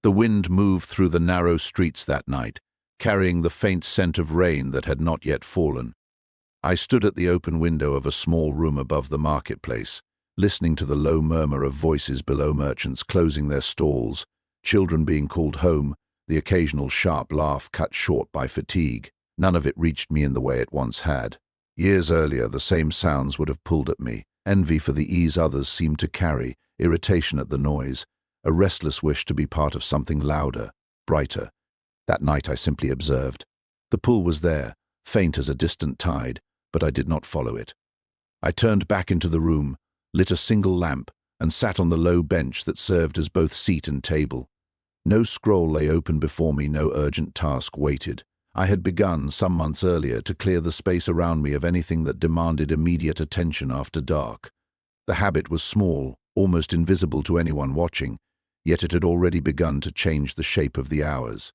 The wind moved through the narrow streets that night, carrying the faint scent of rain that had not yet fallen. I stood at the open window of a small room above the marketplace, listening to the low murmur of voices below, merchants closing their stalls, children being called home, the occasional sharp laugh cut short by fatigue. None of it reached me in the way it once had. Years earlier, the same sounds would have pulled at me: envy for the ease others seemed to carry, irritation at the noise, a restless wish to be part of something louder, brighter. That night I simply observed. The pull was there, faint as a distant tide, but I did not follow it. I turned back into the room, lit a single lamp, and sat on the low bench that served as both seat and table. No scroll lay open before me, no urgent task waited. I had begun, some months earlier, to clear the space around me of anything that demanded immediate attention after dark. The habit was small, almost invisible to anyone watching, yet it had already begun to change the shape of the hours.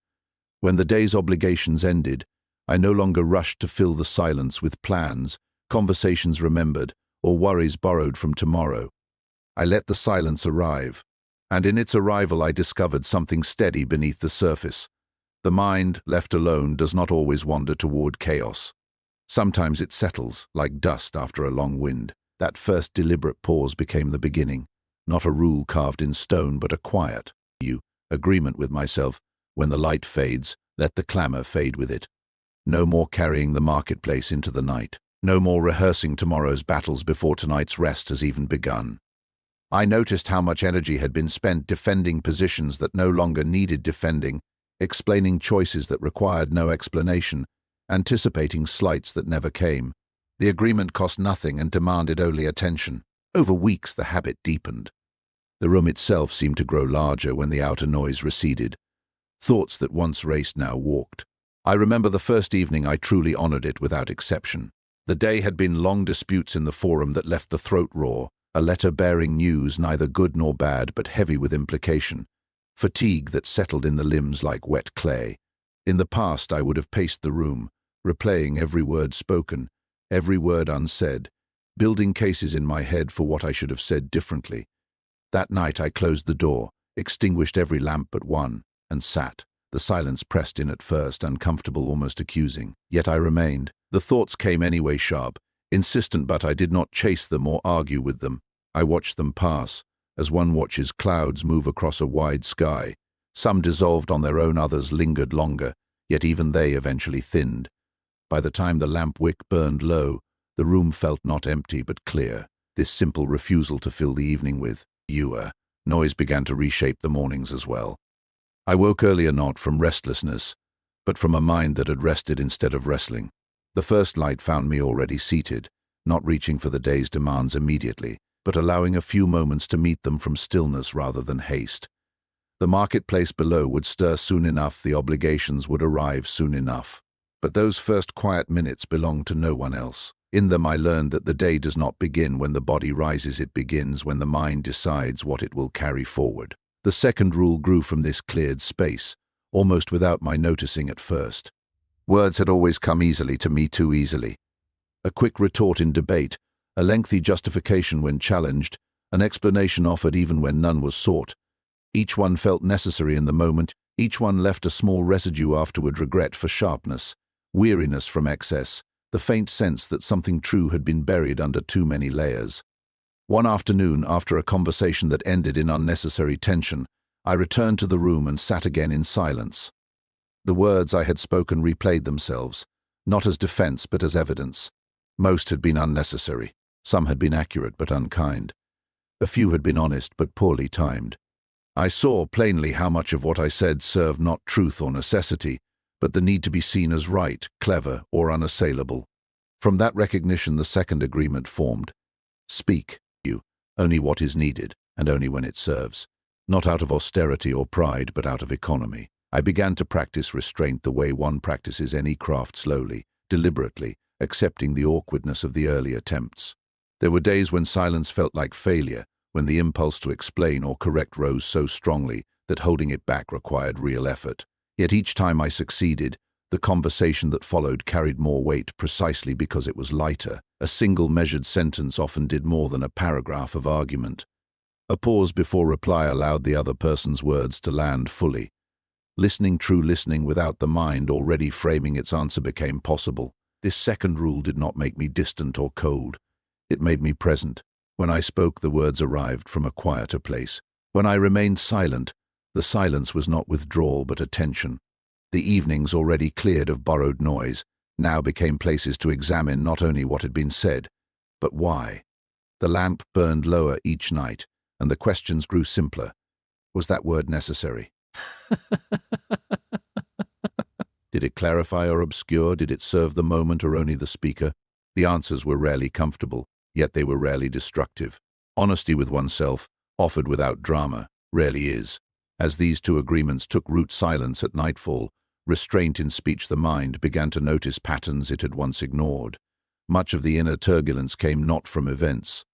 When the day's obligations ended, I no longer rushed to fill the silence with plans, conversations remembered, or worries borrowed from tomorrow. I let the silence arrive, and in its arrival I discovered something steady beneath the surface. The mind, left alone, does not always wander toward chaos. Sometimes it settles, like dust after a long wind. That first deliberate pause became the beginning, not a rule carved in stone, but a quiet agreement with myself. When the light fades, let the clamor fade with it. No more carrying the marketplace into the night. No more rehearsing tomorrow's battles before tonight's rest has even begun. I noticed how much energy had been spent defending positions that no longer needed defending, explaining choices that required no explanation, anticipating slights that never came. The agreement cost nothing and demanded only attention. Over weeks the habit deepened. The room itself seemed to grow larger when the outer noise receded. Thoughts that once raced now walked. I remember the first evening I truly honored it without exception. The day had been long disputes in the forum that left the throat raw, a letter bearing news neither good nor bad but heavy with implication, fatigue that settled in the limbs like wet clay. In the past I would have paced the room, replaying every word spoken, every word unsaid, building cases in my head for what I should have said differently. That night I closed the door, extinguished every lamp but one, and sat. The silence pressed in at first, uncomfortable, almost accusing. Yet I remained. The thoughts came anyway, sharp, insistent, but I did not chase them or argue with them. I watched them pass, as one watches clouds move across a wide sky. Some dissolved on their own, others lingered longer, yet even they eventually thinned. By the time the lamp wick burned low, the room felt not empty but clear. This simple refusal to fill the evening with noise began to reshape the mornings as well. I woke earlier not from restlessness, but from a mind that had rested instead of wrestling. The first light found me already seated, not reaching for the day's demands immediately, but allowing a few moments to meet them from stillness rather than haste. The marketplace below would stir soon enough, the obligations would arrive soon enough. But those first quiet minutes belonged to no one else. In them I learned that the day does not begin when the body rises, it begins when the mind decides what it will carry forward. The second rule grew from this cleared space, almost without my noticing at first. Words had always come easily to me, too easily. A quick retort in debate, a lengthy justification when challenged, an explanation offered even when none was sought. Each one felt necessary in the moment, each one left a small residue afterward: regret for sharpness, weariness from excess, the faint sense that something true had been buried under too many layers. One afternoon, after a conversation that ended in unnecessary tension, I returned to the room and sat again in silence. The words I had spoken replayed themselves, not as defense but as evidence. Most had been unnecessary. Some had been accurate but unkind. A few had been honest but poorly timed. I saw plainly how much of what I said served not truth or necessity, but the need to be seen as right, clever, or unassailable. From that recognition the second agreement formed. Speak, only what is needed, and only when it serves. Not out of austerity or pride, but out of economy. I began to practice restraint the way one practices any craft, slowly, deliberately, accepting the awkwardness of the early attempts. There were days when silence felt like failure, when the impulse to explain or correct rose so strongly that holding it back required real effort. Yet each time I succeeded, the conversation that followed carried more weight precisely because it was lighter. A single measured sentence often did more than a paragraph of argument. A pause before reply allowed the other person's words to land fully. Listening, true listening without the mind already framing its answer became possible. This second rule did not make me distant or cold. It made me present. When I spoke, the words arrived from a quieter place. When I remained silent, the silence was not withdrawal but attention. The evenings, already cleared of borrowed noise, now became places to examine not only what had been said, but why. The lamp burned lower each night, and the questions grew simpler. Was that word necessary? Did it clarify or obscure? Did it serve the moment or only the speaker? The answers were rarely comfortable, yet they were rarely destructive. Honesty with oneself, offered without drama, rarely is. As these two agreements took root, silence at nightfall, restraint in speech, the mind began to notice patterns it had once ignored. Much of the inner turbulence came not from events,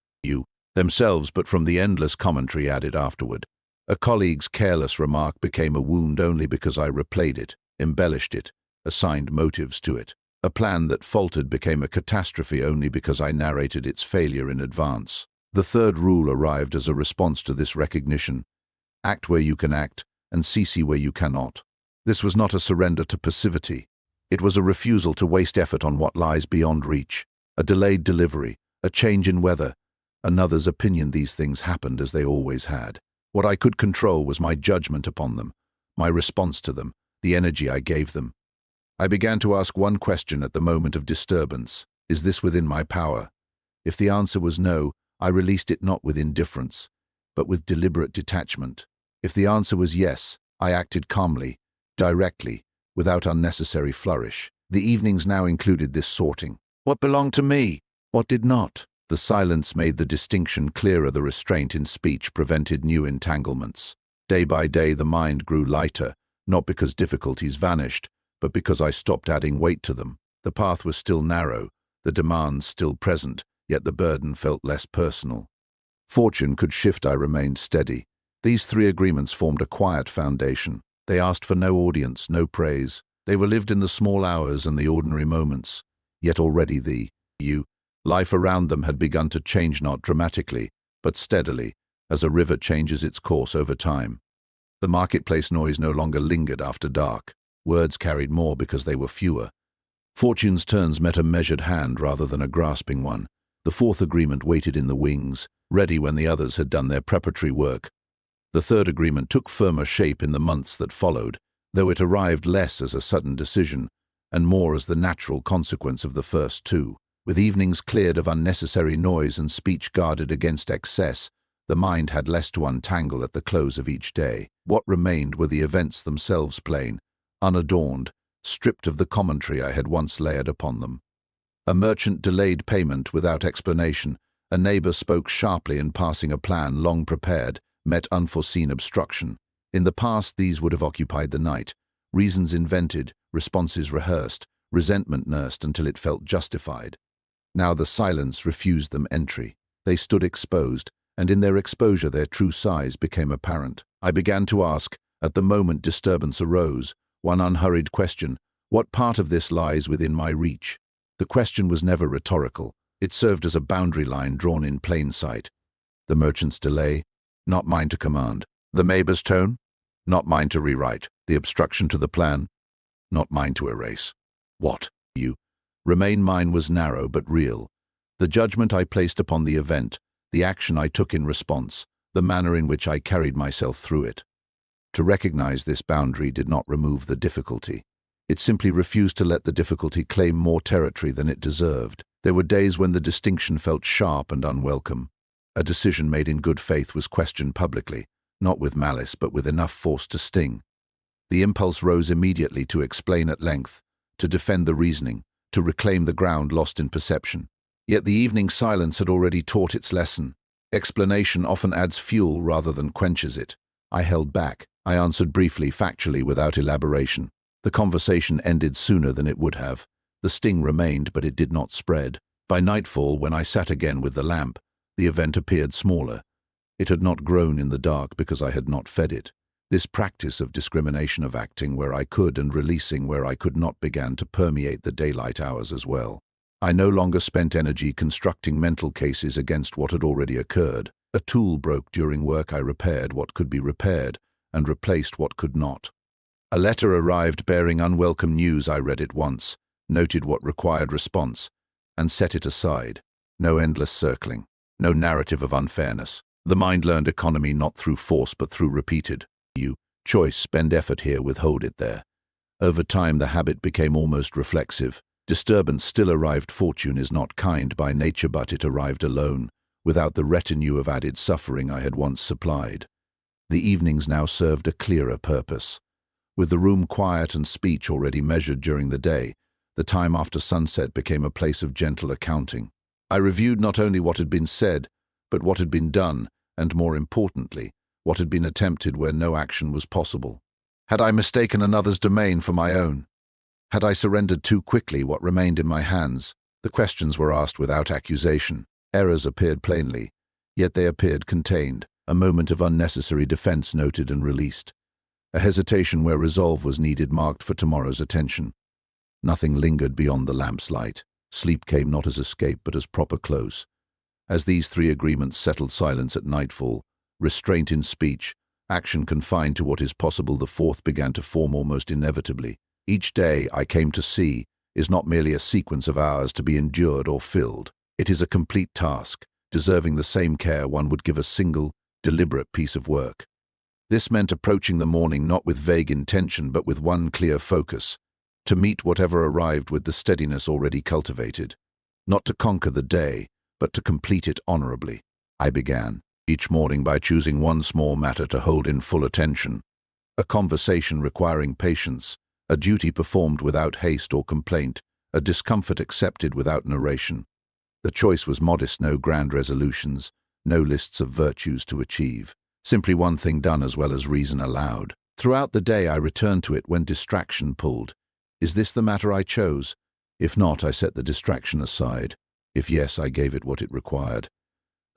themselves, but from the endless commentary added afterward. A colleague's careless remark became a wound only because I replayed it, embellished it, assigned motives to it. A plan that faltered became a catastrophe only because I narrated its failure in advance. The third rule arrived as a response to this recognition. Act where you can act, and cease where you cannot. This was not a surrender to passivity. It was a refusal to waste effort on what lies beyond reach. A delayed delivery, a change in weather, another's opinion. These things happened as they always had. What I could control was my judgment upon them, my response to them, the energy I gave them. I began to ask one question at the moment of disturbance. Is this within my power? If the answer was no, I released it not with indifference, but with deliberate detachment. If the answer was yes, I acted calmly, directly, without unnecessary flourish. The evenings now included this sorting. What belonged to me? What did not? The silence made the distinction clearer. The restraint in speech prevented new entanglements. Day by day the mind grew lighter, not because difficulties vanished, but because I stopped adding weight to them. The path was still narrow, the demands still present, yet the burden felt less personal. Fortune could shift, I remained steady. These three agreements formed a quiet foundation. They asked for no audience, no praise. They were lived in the small hours and the ordinary moments. Yet already life around them had begun to change, not dramatically, but steadily, as a river changes its course over time. The marketplace noise no longer lingered after dark. Words carried more because they were fewer. Fortune's turns met a measured hand rather than a grasping one. The fourth agreement waited in the wings, ready when the others had done their preparatory work. The third agreement took firmer shape in the months that followed, though it arrived less as a sudden decision, and more as the natural consequence of the first two. With evenings cleared of unnecessary noise and speech guarded against excess, the mind had less to untangle at the close of each day. What remained were the events themselves, plain, unadorned, stripped of the commentary I had once layered upon them. A merchant delayed payment without explanation. A neighbor spoke sharply in passing. A plan long prepared met unforeseen obstruction. In the past, these would have occupied the night. Reasons invented, responses rehearsed, resentment nursed until it felt justified. Now the silence refused them entry. They stood exposed, and in their exposure their true size became apparent. I began to ask, at the moment disturbance arose, one unhurried question: what part of this lies within my reach? The question was never rhetorical. It served as a boundary line drawn in plain sight. The merchant's delay? Not mine to command. The neighbor's tone? Not mine to rewrite. The obstruction to the plan? Not mine to erase. What? Remain mine was narrow but real. The judgment I placed upon the event, the action I took in response, the manner in which I carried myself through it. To recognize this boundary did not remove the difficulty. It simply refused to let the difficulty claim more territory than it deserved. There were days when the distinction felt sharp and unwelcome. A decision made in good faith was questioned publicly, not with malice but with enough force to sting. The impulse rose immediately to explain at length, to defend the reasoning, to reclaim the ground lost in perception. Yet the evening silence had already taught its lesson. Explanation often adds fuel rather than quenches it. I held back. I answered briefly, factually, without elaboration. The conversation ended sooner than it would have. The sting remained, but it did not spread. By nightfall, when I sat again with the lamp, the event appeared smaller. It had not grown in the dark because I had not fed it. This practice of discrimination, of acting where I could and releasing where I could not, began to permeate the daylight hours as well. I no longer spent energy constructing mental cases against what had already occurred. A tool broke during work. I repaired what could be repaired and replaced what could not. A letter arrived bearing unwelcome news. I read it once, noted what required response, and set it aside. No endless circling, no narrative of unfairness. The mind learned economy not through force but through repeated choice. Spend effort here, withhold it there. Over time the habit became almost reflexive. Disturbance still arrived. Fortune is not kind by nature, but it arrived alone, without the retinue of added suffering I had once supplied. The evenings now served a clearer purpose. With the room quiet and speech already measured during the day, the time after sunset became a place of gentle accounting. I reviewed not only what had been said, but what had been done, and more importantly, what had been attempted where no action was possible. Had I mistaken another's domain for my own? Had I surrendered too quickly what remained in my hands? The questions were asked without accusation. Errors appeared plainly, yet they appeared contained. A moment of unnecessary defense noted and released. A hesitation where resolve was needed marked for tomorrow's attention. Nothing lingered beyond the lamp's light. Sleep came not as escape but as proper close. As these three agreements settled silence at nightfall, restraint in speech, action confined to what is possible, the fourth began to form almost inevitably. Each day, I came to see, is not merely a sequence of hours to be endured or filled. It is a complete task, deserving the same care one would give a single, deliberate piece of work. This meant approaching the morning not with vague intention but with one clear focus, to meet whatever arrived with the steadiness already cultivated. Not to conquer the day, but to complete it honorably. I began each morning by choosing one small matter to hold in full attention. A conversation requiring patience, a duty performed without haste or complaint, a discomfort accepted without narration. The choice was modest, no grand resolutions, no lists of virtues to achieve. Simply one thing done as well as reason allowed. Throughout the day I returned to it when distraction pulled. Is this the matter I chose? If not, I set the distraction aside. If yes, I gave it what it required.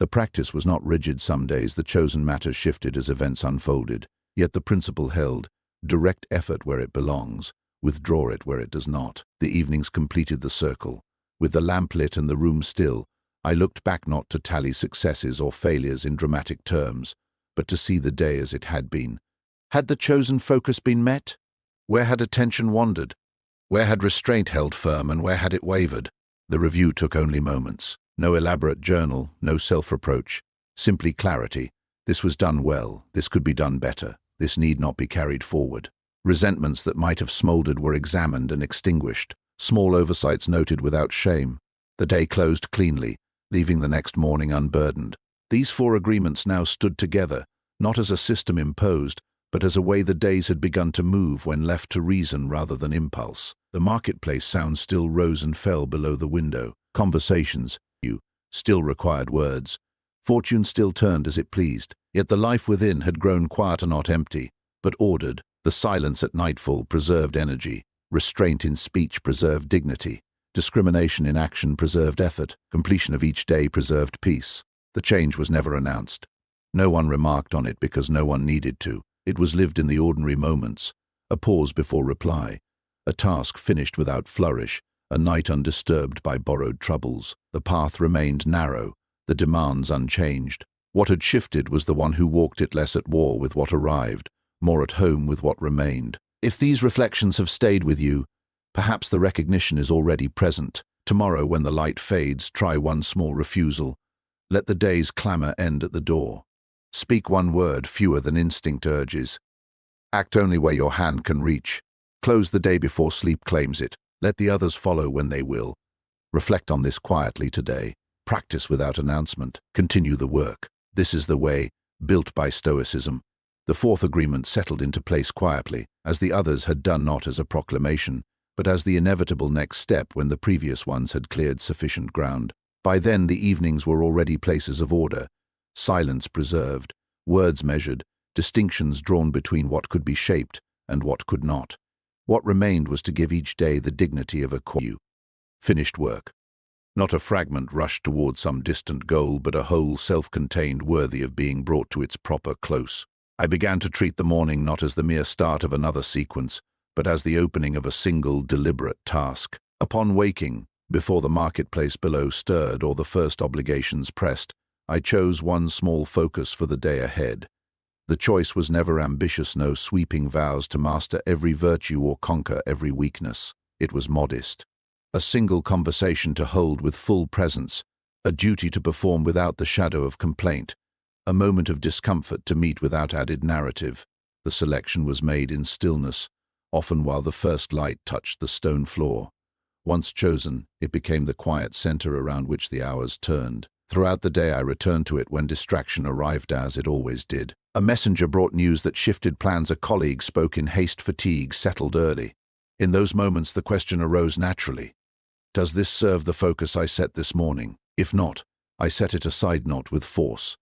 The practice was not rigid. Some days the chosen matter shifted as events unfolded, yet the principle held: direct effort where it belongs, withdraw it where it does not. The evenings completed the circle. With the lamp lit and the room still, I looked back not to tally successes or failures in dramatic terms, but to see the day as it had been. Had the chosen focus been met? Where had attention wandered? Where had restraint held firm and where had it wavered? The review took only moments. No elaborate journal, no self-reproach, simply clarity. This was done well, this could be done better, this need not be carried forward. Resentments that might have smoldered were examined and extinguished, small oversights noted without shame. The day closed cleanly, leaving the next morning unburdened. These four agreements now stood together, not as a system imposed, but as a way the days had begun to move when left to reason rather than impulse. The marketplace sound still rose and fell below the window. Conversations, still required words. Fortune still turned as it pleased. Yet the life within had grown quieter, not empty, but ordered. The silence at nightfall preserved energy. Restraint in speech preserved dignity. Discrimination in action preserved effort. Completion of each day preserved peace. The change was never announced. No one remarked on it because no one needed to. It was lived in the ordinary moments. A pause before reply. A task finished without flourish. A night undisturbed by borrowed troubles. The path remained narrow, the demands unchanged. What had shifted was the one who walked it, less at war with what arrived, more at home with what remained. If these reflections have stayed with you, perhaps the recognition is already present. Tomorrow, when the light fades, try one small refusal. Let the day's clamor end at the door. Speak one word, fewer than instinct urges. Act only where your hand can reach. Close the day before sleep claims it. Let the others follow when they will. Reflect on this quietly today. Practice without announcement. Continue the work. This is the way, built by Stoicism. The fourth agreement settled into place quietly, as the others had done, not as a proclamation, but as the inevitable next step when the previous ones had cleared sufficient ground. By then the evenings were already places of order, silence preserved, words measured, distinctions drawn between what could be shaped and what could not. What remained was to give each day the dignity of a finished work. Not a fragment rushed toward some distant goal, but a whole self-contained worthy of being brought to its proper close. I began to treat the morning not as the mere start of another sequence, but as the opening of a single, deliberate task. Upon waking, before the marketplace below stirred or the first obligations pressed, I chose one small focus for the day ahead. The choice was never ambitious, no sweeping vows to master every virtue or conquer every weakness. It was modest. A single conversation to hold with full presence, a duty to perform without the shadow of complaint, a moment of discomfort to meet without added narrative. The selection was made in stillness, often while the first light touched the stone floor. Once chosen, it became the quiet center around which the hours turned. Throughout the day I returned to it when distraction arrived, as it always did. A messenger brought news that shifted plans. A colleague spoke in haste. Fatigue settled early. In those moments the question arose naturally. Does this serve the focus I set this morning? If not, I set it aside, not with force,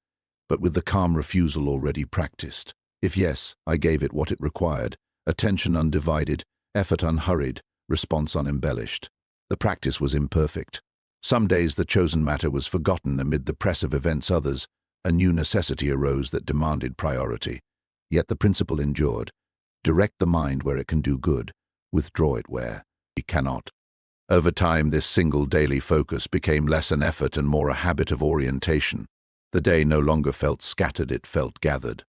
but with the calm refusal already practiced. If yes, I gave it what it required: attention undivided, effort unhurried, response unembellished. The practice was imperfect. Some days the chosen matter was forgotten amid the press of events. Others, a new necessity arose that demanded priority. Yet the principle endured: direct the mind where it can do good, withdraw it where it cannot. Over time, this single daily focus became less an effort and more a habit of orientation. The day no longer felt scattered, it felt gathered.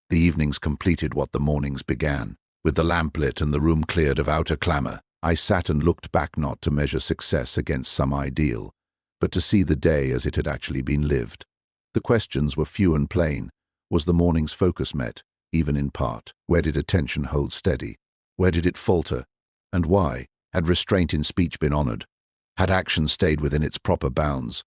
The evenings completed what the mornings began. With the lamp lit and the room cleared of outer clamor, I sat and looked back, not to measure success against some ideal, but to see the day as it had actually been lived. The questions were few and plain. Was the morning's focus met, even in part? Where did attention hold steady? Where did it falter? And why? Had restraint in speech been honored? Had action stayed within its proper bounds?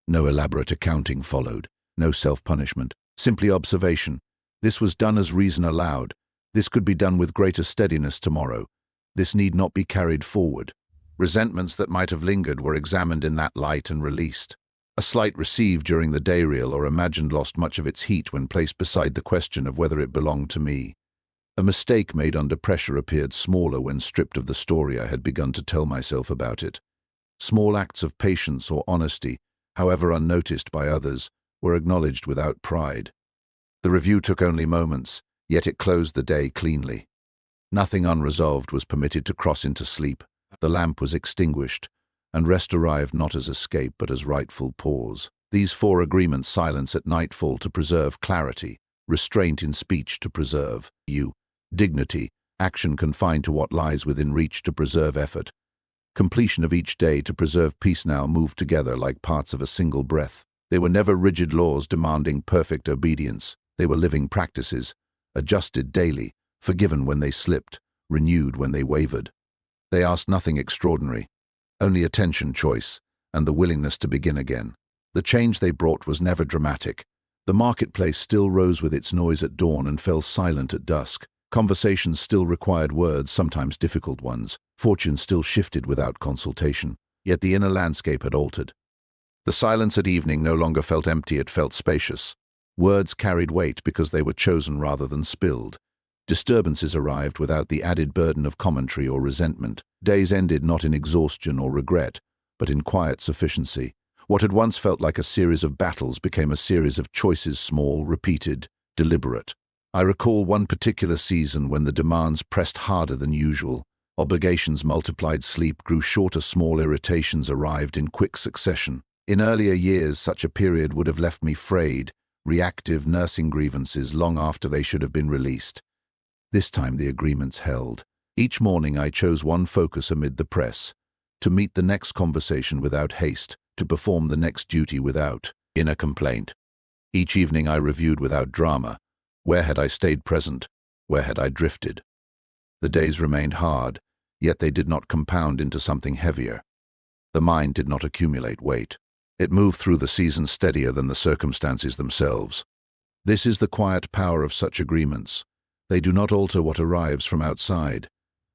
No elaborate accounting followed, no self-punishment, simply observation. This was done as reason allowed. This could be done with greater steadiness tomorrow. This need not be carried forward. Resentments that might have lingered were examined in that light and released. A slight received during the day, real or imagined, lost much of its heat when placed beside the question of whether it belonged to me. A mistake made under pressure appeared smaller when stripped of the story I had begun to tell myself about it. Small acts of patience or honesty, however unnoticed by others, were acknowledged without pride. The review took only moments, yet it closed the day cleanly. Nothing unresolved was permitted to cross into sleep. The lamp was extinguished, and rest arrived not as escape but as rightful pause. These 4 agreements: silence at nightfall to preserve clarity, restraint in speech to preserve dignity, action confined to what lies within reach to preserve effort, completion of each day to preserve peace, now moved together like parts of a single breath. They were never rigid laws demanding perfect obedience. They were living practices, adjusted daily, forgiven when they slipped, renewed when they wavered. They asked nothing extraordinary, only attention, choice, and the willingness to begin again. The change they brought was never dramatic. The marketplace still rose with its noise at dawn and fell silent at dusk. Conversations still required words, sometimes difficult ones. Fortune still shifted without consultation. Yet the inner landscape had altered. The silence at evening no longer felt empty, it felt spacious. Words carried weight because they were chosen rather than spilled. Disturbances arrived without the added burden of commentary or resentment. Days ended not in exhaustion or regret, but in quiet sufficiency. What had once felt like a series of battles became a series of choices, small, repeated, deliberate. I recall one particular season when the demands pressed harder than usual. Obligations multiplied, sleep grew shorter, small irritations arrived in quick succession. In earlier years, such a period would have left me frayed, reactive, nursing grievances long after they should have been released. This time the agreements held. Each morning I chose one focus amid the press: to meet the next conversation without haste, to perform the next duty without inner complaint. Each evening I reviewed without drama. Where had I stayed present? Where had I drifted? The days remained hard, yet they did not compound into something heavier. The mind did not accumulate weight. It moved through the seasons steadier than the circumstances themselves. This is the quiet power of such agreements. They do not alter what arrives from outside.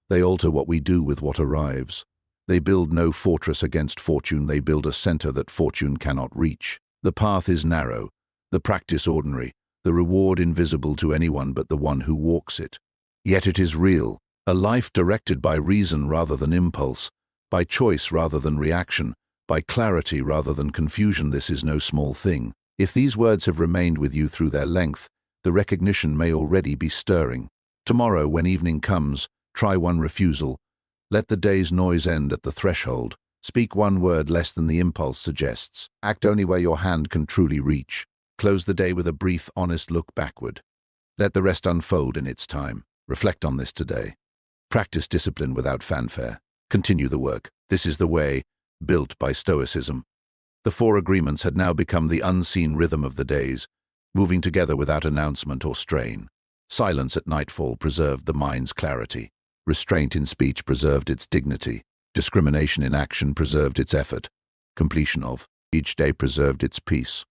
They alter what we do with what arrives. They build no fortress against fortune, they build a center that fortune cannot reach. The path is narrow, the practice ordinary, the reward invisible to anyone but the one who walks it. Yet it is real, a life directed by reason rather than impulse, by choice rather than reaction, by clarity rather than confusion. This is no small thing. If these words have remained with you through their length, the recognition may already be stirring. Tomorrow, when evening comes, try one refusal. Let the day's noise end at the threshold. Speak one word less than the impulse suggests. Act only where your hand can truly reach. Close the day with a brief, honest look backward. Let the rest unfold in its time. Reflect on this today. Practice discipline without fanfare. Continue the work. This is the way, built by Stoicism. The four agreements had now become the unseen rhythm of the days, moving together without announcement or strain. Silence at nightfall preserved the mind's clarity. Restraint in speech preserved its dignity. Discrimination in action preserved its effort. Completion of each day preserved its peace.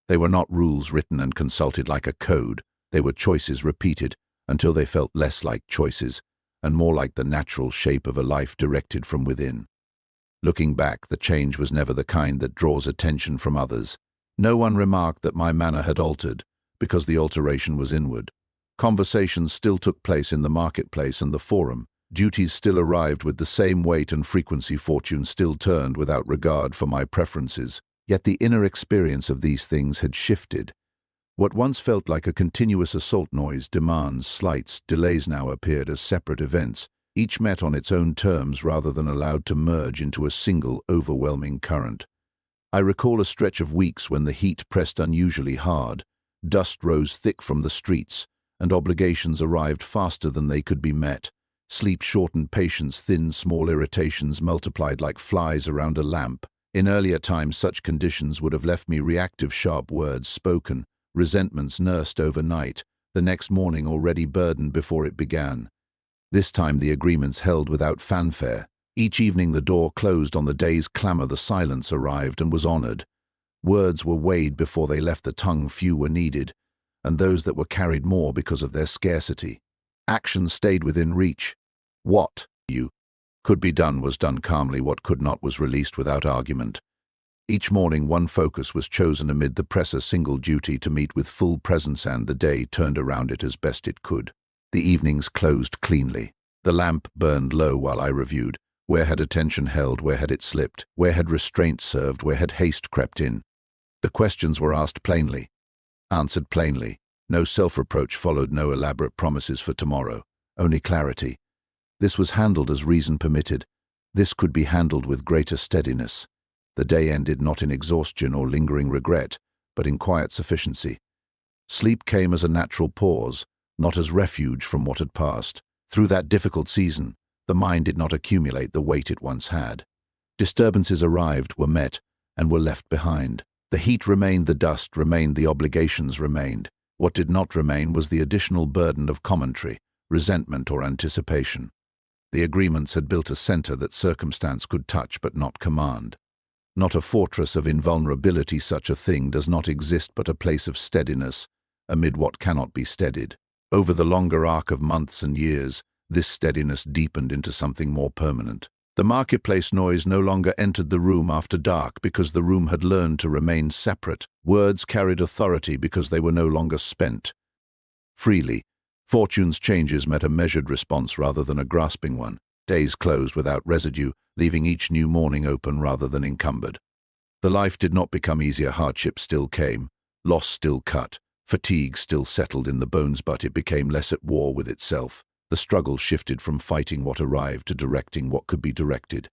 They were not rules written and consulted like a code. They were choices repeated until they felt less like choices and more like the natural shape of a life directed from within. Looking back, the change was never the kind that draws attention from others. No one remarked that my manner had altered, because the alteration was inward. Conversations still took place in the marketplace and the forum. Duties still arrived with the same weight and frequency. Fortune still turned without regard for my preferences. Yet the inner experience of these things had shifted. What once felt like a continuous assault noise, demands, slights, delays now appeared as separate events, each met on its own terms rather than allowed to merge into a single, overwhelming current. I recall a stretch of weeks when the heat pressed unusually hard, dust rose thick from the streets, and obligations arrived faster than they could be met. Sleep shortened patience, thin, small irritations multiplied like flies around a lamp. In earlier times, such conditions would have left me reactive, sharp words spoken, resentments nursed overnight, the next morning already burdened before it began. This time the agreements held without fanfare. Each evening the door closed on the day's clamor, the silence arrived and was honored. Words were weighed before they left the tongue, few were needed, and those that were carried more because of their scarcity. Action stayed within reach. What could be done was done calmly, what could not was released without argument. Each morning one focus was chosen amid the press, a single duty to meet with full presence, and the day turned around it as best it could. The evenings closed cleanly. The lamp burned low while I reviewed. Where had attention held? Where had it slipped? Where had restraint served? Where had haste crept in? The questions were asked plainly, answered plainly. No self-reproach followed, no elaborate promises for tomorrow, only clarity. This was handled as reason permitted. This could be handled with greater steadiness. The day ended not in exhaustion or lingering regret, but in quiet sufficiency. Sleep came as a natural pause, not as refuge from what had passed. Through that difficult season, the mind did not accumulate the weight it once had. Disturbances arrived, were met, and were left behind. The heat remained, the dust remained, the obligations remained. What did not remain was the additional burden of commentary, resentment, or anticipation. The agreements had built a center that circumstance could touch but not command. Not a fortress of invulnerability, such a thing does not exist, but a place of steadiness amid what cannot be steadied. Over the longer arc of months and years, this steadiness deepened into something more permanent. The marketplace noise no longer entered the room after dark because the room had learned to remain separate. Words carried authority because they were no longer spent freely. Fortune's changes met a measured response rather than a grasping one. Days closed without residue, leaving each new morning open rather than encumbered. The life did not become easier. Hardship still came, loss still cut, fatigue still settled in the bones, but it became less at war with itself. The struggle shifted from fighting what arrived to directing what could be directed.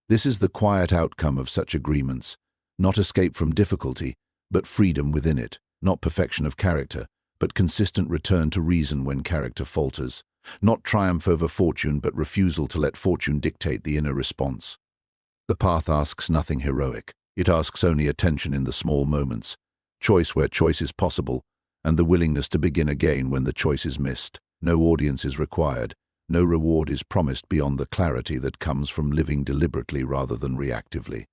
This is the quiet outcome of such agreements, not escape from difficulty, but freedom within it, not perfection of character, but consistent return to reason when character falters, not triumph over fortune, but refusal to let fortune dictate the inner response. The path asks nothing heroic. It asks only attention in the small moments, choice where choice is possible, and the willingness to begin again when the choice is missed. No audience is required, no reward is promised beyond the clarity that comes from living deliberately rather than reactively.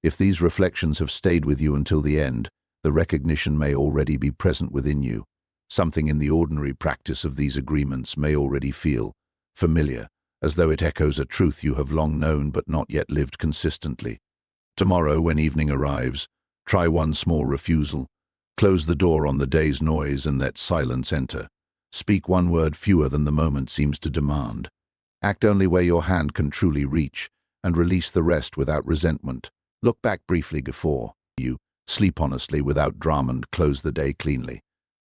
If these reflections have stayed with you until the end, the recognition may already be present within you. Something in the ordinary practice of these agreements may already feel familiar, as though it echoes a truth you have long known but not yet lived consistently. Tomorrow, when evening arrives, try one small refusal. Close the door on the day's noise and let silence enter. Speak one word fewer than the moment seems to demand. Act only where your hand can truly reach, and release the rest without resentment. Look back briefly before you. Sleep honestly without drama and close the day cleanly.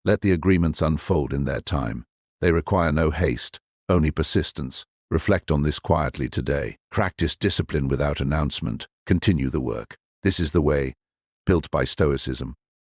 Let the agreements unfold in their time. They require no haste, only persistence. Reflect on this quietly today. Practice discipline without announcement. Continue the work. This is the way, built by Stoicism.